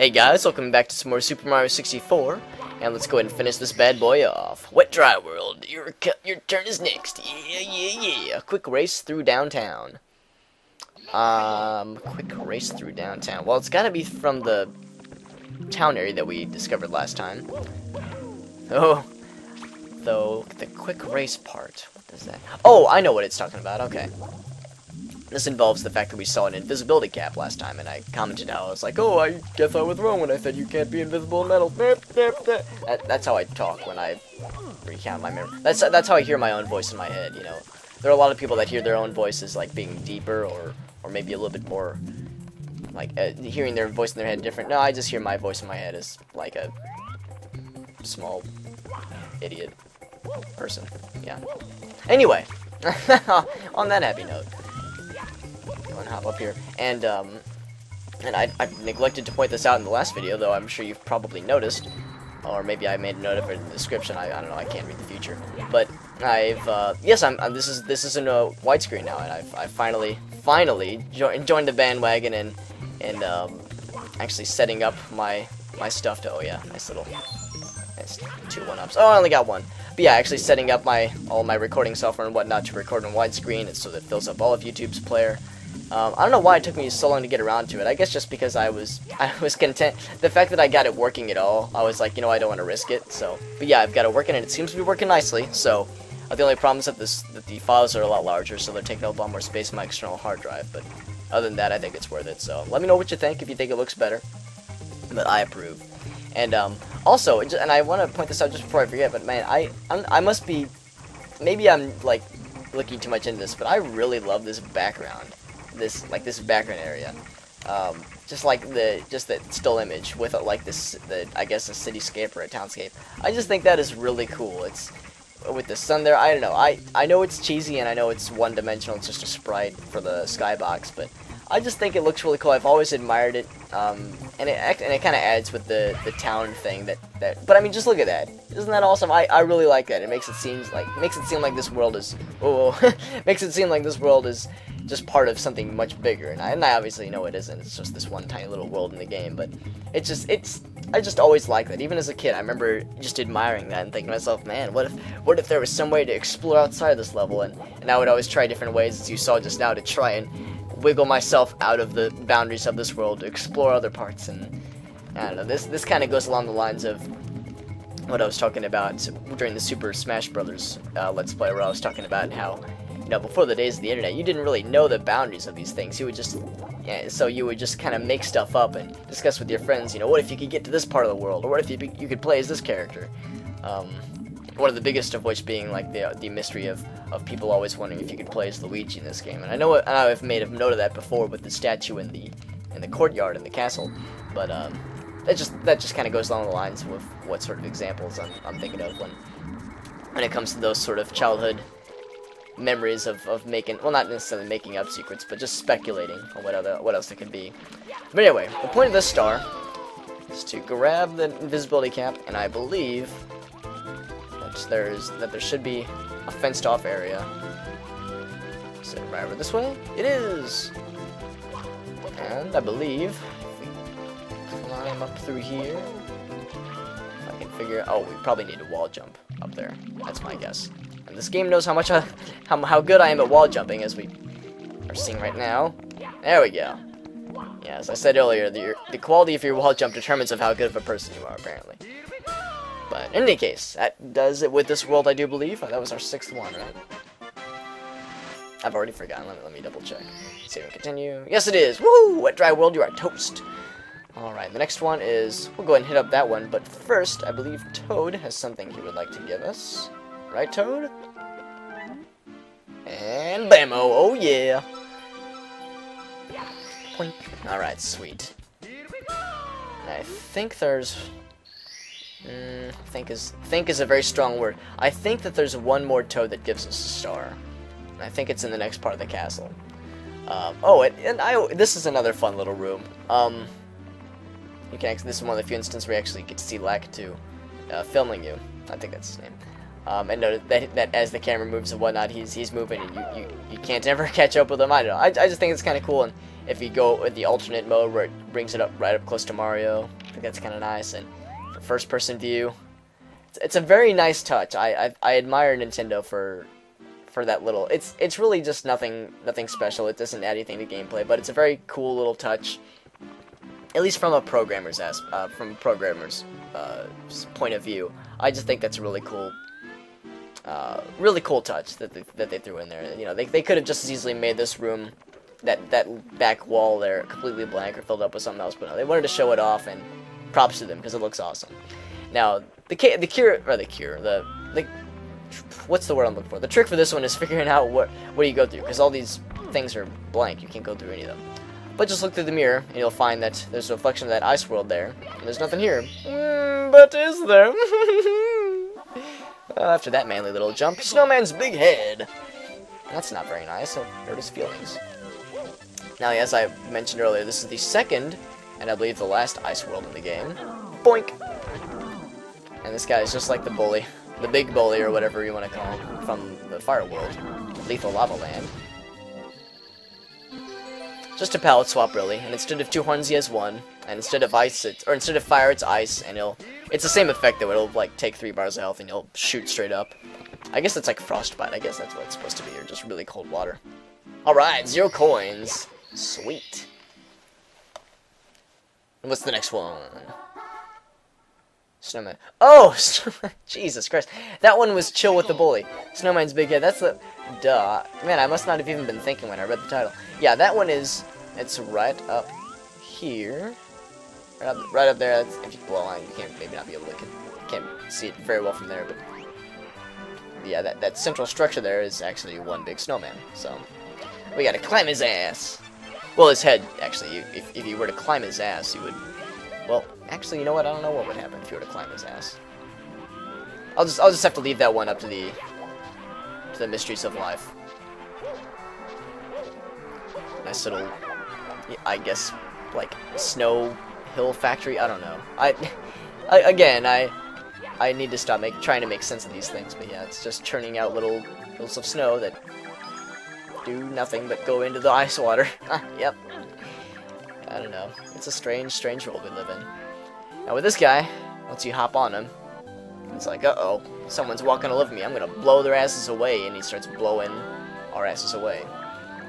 Hey guys, welcome back to some more Super Mario 64, and let's go ahead and finish this bad boy off. Wet Dry World, your turn is next. Yeah. Quick race through downtown. Quick race through downtown. Well, it's gotta be from the town area that we discovered last time. Oh, though, the quick race part. What is that? Oh, I know what it's talking about, okay. This involves the fact that we saw an invisibility cap last time, and I commented how I was like, oh, I guess I was wrong when I said you can't be invisible in metal. That's how I talk when I recount my memory. That's how I hear my own voice in my head, you know. There are a lot of people that hear their own voices like being deeper or maybe a little bit more, like, hearing their voice in their head different. No, I just hear my voice in my head as, like, a small idiot person. Yeah. Anyway, on that happy note. Hop up here, and I neglected to point this out in the last video, though I'm sure you've probably noticed, or maybe I made a note of it in the description. I don't know, I can't read the future, but I've yes, this is in a widescreen now, and I've finally joined the bandwagon and actually setting up my stuff to, oh yeah, nice 2 1-ups. Oh, I only got one. But yeah, actually setting up all my recording software and whatnot to record on widescreen, and so that it fills up all of YouTube's player. I don't know why it took me so long to get around to it. I guess just because I was content. The fact that I got it working at all, I was like, you know, I don't want to risk it. So, but yeah, I've got it working, and it seems to be working nicely. So, the only problem is that the files are a lot larger, so they're taking up a lot more space in my external hard drive. But other than that, I think it's worth it. So, let me know what you think if you think it looks better. But I approve. And also, and I want to point this out just before I forget. But man, I must be, maybe I'm like looking too much into this, but I really love this background. This background area, just that still image with like I guess a cityscape or a townscape. I just think that is really cool. It's with the sun there. I don't know. I know it's cheesy and I know it's one-dimensional. It's just a sprite for the skybox, but I just think it looks really cool. I've always admired it, and it kind of adds with the town thing that. But I mean, just look at that. Isn't that awesome? I really like that. It makes it seem like this world is makes it seem like this world is just part of something much bigger, and I obviously know it isn't. It's just this one tiny little world in the game, but I just always like that. Even as a kid, I remember just admiring that and thinking to myself, man, what if there was some way to explore outside this level? And I would always try different ways, as you saw just now, to try and wiggle myself out of the boundaries of this world to explore other parts. And I don't know, this kind of goes along the lines of what I was talking about during the Super Smash Brothers Let's Play, where I was talking about how, you know, before the days of the internet, you didn't really know the boundaries of these things. You would just, so you would just kind of make stuff up and discuss with your friends, you know, what if you could get to this part of the world, or what if you could play as this character? One of the biggest of which being like the mystery of people always wondering if you could play as Luigi in this game. And I know I've made a note of that before with the statue in the courtyard in the castle, but that just kind of goes along the lines with what sort of examples I'm thinking of when it comes to those sort of childhood memories of making, well, not necessarily making up secrets, but just speculating on what else it could be. But anyway, the point of this star is to grab the invisibility cap, and I believe that there should be a fenced off area. Is it right over this way? It is! And I believe if we climb up through here, if I can figure, oh, we probably need a wall jump up there. That's my guess. And this game knows how good I am at wall jumping, as we are seeing right now. There we go. Yeah, as I said earlier, the quality of your wall jump determines of how good of a person you are, apparently. But in any case, that does it with this world, I do believe. That was our 6th one, right? I've already forgotten. Let me double check. Save and continue. Yes, it is. Woo! Wet Dry World, you are toast. Alright, the next one is, we'll go ahead and hit up that one, but first, I believe Toad has something he would like to give us. Right, Toad? And bammo! Oh yeah! Poink. Alright, sweet. And I think there's... think is a very strong word. I think that there's one more Toad that gives us a star. And I think it's in the next part of the castle. This is another fun little room. You can actually, this is one of the few instances where you actually get to see Lakitu filming you. I think that's his name. And notice that as the camera moves and whatnot, he's moving, and you can't ever catch up with him. I don't know. I just think it's kind of cool, and if you go with the alternate mode where it brings it up right up close to Mario. I think that's kind of nice. And for first-person view, it's a very nice touch. I admire Nintendo for that little. It's really just nothing special. It doesn't add anything to gameplay, but it's a very cool little touch. At least from a programmer's point of view, I just think that's a really cool touch that they threw in there. You know, they could have just as easily made this room, that back wall there, completely blank or filled up with something else, but no, they wanted to show it off, and props to them because it looks awesome. Now, what's the word I'm looking for? The trick for this one is figuring out what do you go through, because all these things are blank. You can't go through any of them. But just look through the mirror, and you'll find that there's a reflection of that ice world there, and there's nothing here. But is there? After that manly little jump, Snowman's big head. That's not very nice. It'll hurt his feelings. Now, as I mentioned earlier, this is the second, and I believe the last ice world in the game. Boink! And this guy is just like the bully. The big bully, or whatever you want to call him, from the Fire World. Lethal Lava Land. Just a palette swap, really, and instead of 2 horns, he has 1, and instead of fire, it's ice, and it's the same effect, though. It'll, like, take 3 bars of health, and he'll shoot straight up. I guess it's like frostbite. I guess that's what it's supposed to be, or just really cold water. Alright, 0 coins. Sweet. And what's the next one? Snowman. Oh! Jesus Christ. That one was Chill with the Bully. Snowman's big head. That's the... Duh. Man, I must not have even been thinking when I read the title. Yeah, that one is... It's right up here. Right up there. That's, if you blow on, you can't maybe not be able to... You can't see it very well from there, but... Yeah, that central structure there is actually one big snowman. So, we gotta climb his ass. Well, his head, actually. If you were to climb his ass, you would... Well, actually, you know what? I don't know what would happen if you were to climb his ass. I'll just have to leave that one up to the mysteries of life. Nice little, I guess, like snow hill factory. I don't know. I need to stop trying to make sense of these things. But yeah, it's just churning out little hills of snow that do nothing but go into the ice water. Yep. I don't know. It's a strange world we live in. Now with this guy, once you hop on him, it's like, uh-oh, someone's walking all over me. I'm gonna blow their asses away, and he starts blowing our asses away.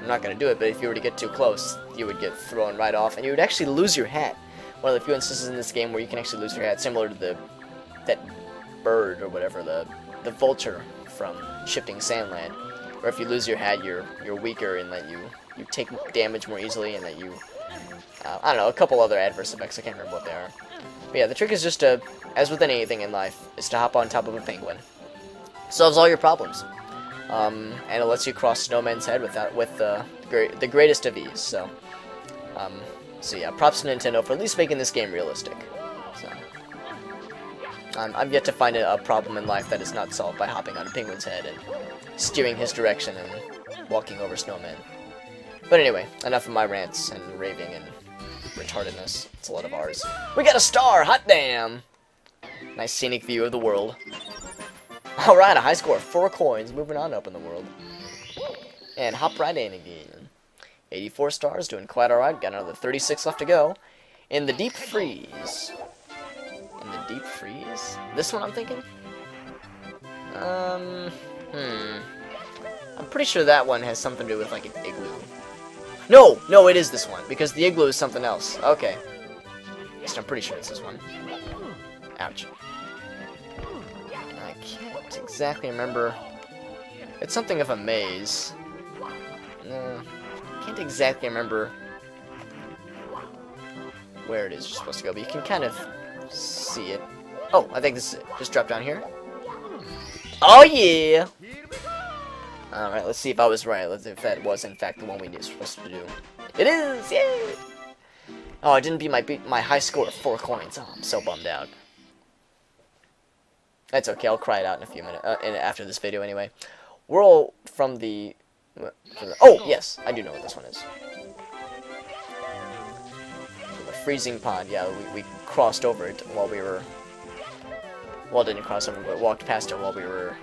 I'm not gonna do it, but if you were to get too close, you would get thrown right off, and you would actually lose your hat. One of the few instances in this game where you can actually lose your hat, similar to that bird or whatever, the vulture from Shifting Sandland, where if you lose your hat, you're weaker, and that you take damage more easily, and that you I don't know, a couple other adverse effects. I can't remember what they are. But yeah, the trick is just to, as with anything in life, is to hop on top of a penguin. Solves all your problems. And it lets you cross Snowman's head with the greatest of ease. So yeah, props to Nintendo for at least making this game realistic. So, I'm yet to find a problem in life that is not solved by hopping on a penguin's head and steering his direction and walking over Snowman. But anyway, enough of my rants and raving and retardedness. It's a lot of ours. We got a star! Hot damn! Nice scenic view of the world. Alright, a high score of 4 coins. Moving on up in the world. And hop right in again. 84 stars, doing quite alright. Got another 36 left to go. In the deep freeze. In the deep freeze? This one I'm thinking? I'm pretty sure that one has something to do with like an igloo. No, it is this one, because the igloo is something else. Okay. At least I'm pretty sure it's this one. Ouch. I can't exactly remember. It's something of a maze. No, can't exactly remember where it is you're supposed to go, but you can kind of see it. Oh, I think this is it. Just drop down here. Oh, yeah! Alright, let's see if I was right. Let's see if that was, in fact, the one we were supposed to do. It is! Yay! Oh, I didn't beat my high score of 4 coins. Oh, I'm so bummed out. That's okay. I'll cry it out in a few minutes. After this video, anyway. We're all from the... Oh, yes! I do know what this one is. The freezing pond. Yeah, we crossed over it while we were... Well, didn't cross over, but walked past it while we were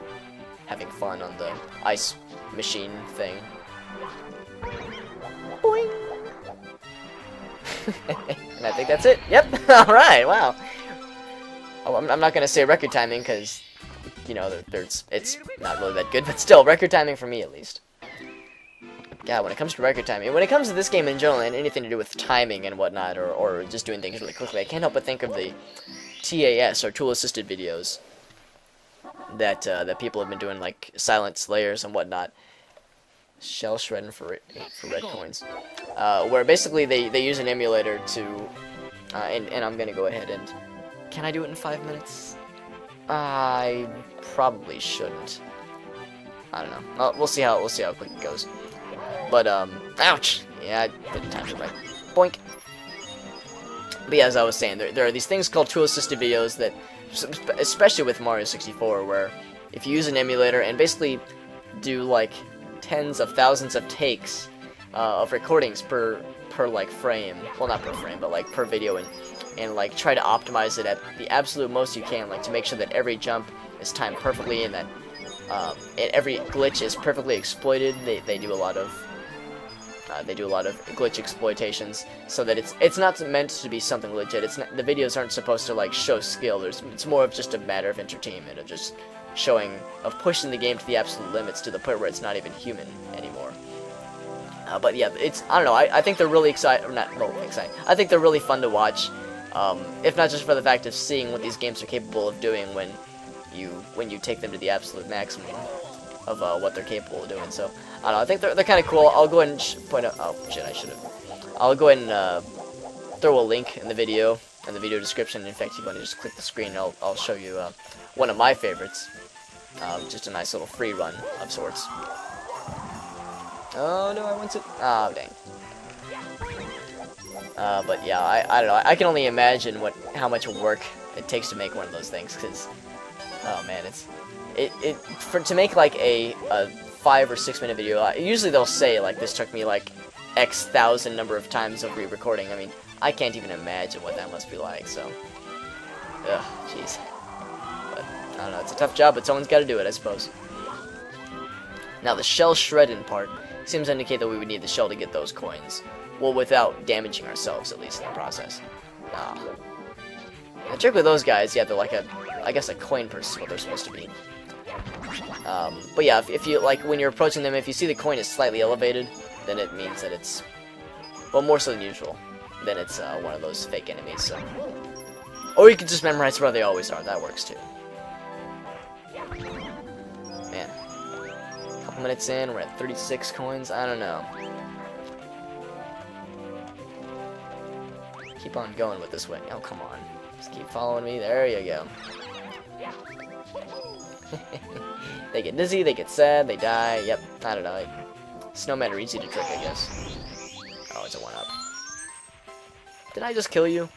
having fun on the ice machine thing. Boing! And I think that's it. Yep. All right. Wow. Oh, I'm not gonna say record timing because, you know, it's not really that good, but still, record timing for me at least. Yeah, when it comes to record timing, when it comes to this game in general and anything to do with timing and whatnot, or just doing things really quickly, I can't help but think of the TAS, or tool-assisted videos, that that people have been doing, like Silent Slayers and whatnot. Shell shredding for red coins, where basically they use an emulator to, and I'm gonna go ahead and, can I do it in 5 minutes? I probably shouldn't. I don't know. Well, we'll see how quick it goes. But ouch! Yeah, I didn't time it right. Boink. But yeah, as I was saying, there are these things called tool-assisted videos that, especially with Mario 64, where if you use an emulator and basically do like tens of thousands of takes of recordings per like frame, well, not per frame, but like per video, and like try to optimize it at the absolute most you can, like to make sure that every jump is timed perfectly and that every glitch is perfectly exploited. They do a lot of glitch exploitations, so that it's not meant to be something legit. It's not, the videos aren't supposed to like show skill. It's more of just a matter of entertainment, of just pushing the game to the absolute limits, to the point where it's not even human anymore. But yeah, I don't know. I think they're really exciting. I think they're really fun to watch. If not just for the fact of seeing what these games are capable of doing when you take them to the absolute maximum of what they're capable of doing. So I don't know. I think they're kind of cool. I'll go ahead and point out. Oh shit! I should have. I'll go ahead and throw a link in the video description. In fact, if you want to just click the screen, I'll show you one of my favorites. Just a nice little free run of sorts. Oh no, I want to. Oh dang. But yeah, I don't know. I can only imagine how much work it takes to make one of those things. Cause, oh man, to make like a 5 or 6 minute video. Usually they'll say like this took me like X thousand number of times of re-recording. I mean, I can't even imagine what that must be like. So, ugh, jeez. But I don't know. It's a tough job, but someone's got to do it, I suppose. Now the shell shredding part seems to indicate that we would need the shell to get those coins. Well, without damaging ourselves, at least in the process. The trick with those guys, yeah, they're like I guess a coin purse is what they're supposed to be. But yeah, if you, like, when you're approaching them, if you see the coin is slightly elevated, then it means that it's, well, more so than usual, then it's one of those fake enemies, so. Or you can just memorize where they always are, that works too. Man. A couple minutes in, we're at 36 coins, I don't know. Keep on going with this way. Oh, come on. Just keep following me. There you go. They get dizzy, they get sad, they die. Yep, I don't know. Snowman are easy to trick, I guess. Oh, it's a 1-up. Did I just kill you?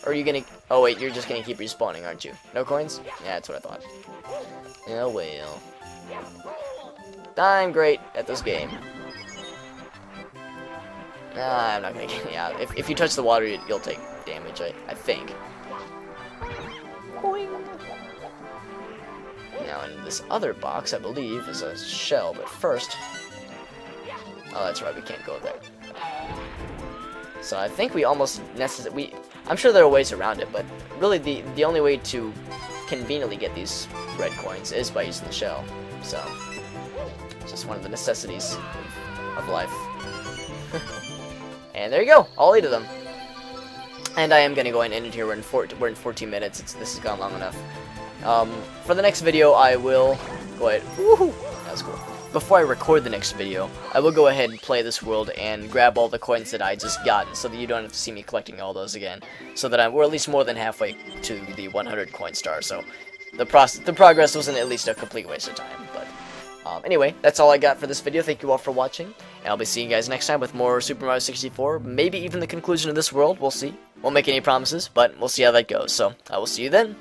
Or are you gonna... Oh, wait, you're just gonna keep respawning, aren't you? No coins? Yeah, that's what I thought. Oh, well. I'm great at this game. I'm not gonna get... Yeah, if you touch the water, you'll take damage, I think. Boing. Now, in this other box, I believe, is a shell, but first... Oh, that's right, we can't go there. So I think we almost necessarily... I'm sure there are ways around it, but really the only way to conveniently get these red coins is by using the shell. So, it's just one of the necessities of life. And there you go, all 8 of them. And I am going to go ahead and end it here. We're in 14 minutes. This has gone long enough. For the next video, I will go ahead. Woohoo! That was cool. Before I record the next video, I will go ahead and play this world and grab all the coins that I just got, so that you don't have to see me collecting all those again. So that we're at least more than halfway to the 100 coin star. So the progress wasn't at least a complete waste of time. But anyway, that's all I got for this video. Thank you all for watching, and I'll be seeing you guys next time with more Super Mario 64. Maybe even the conclusion of this world. We'll see. Won't make any promises, but we'll see how that goes. So I will see you then.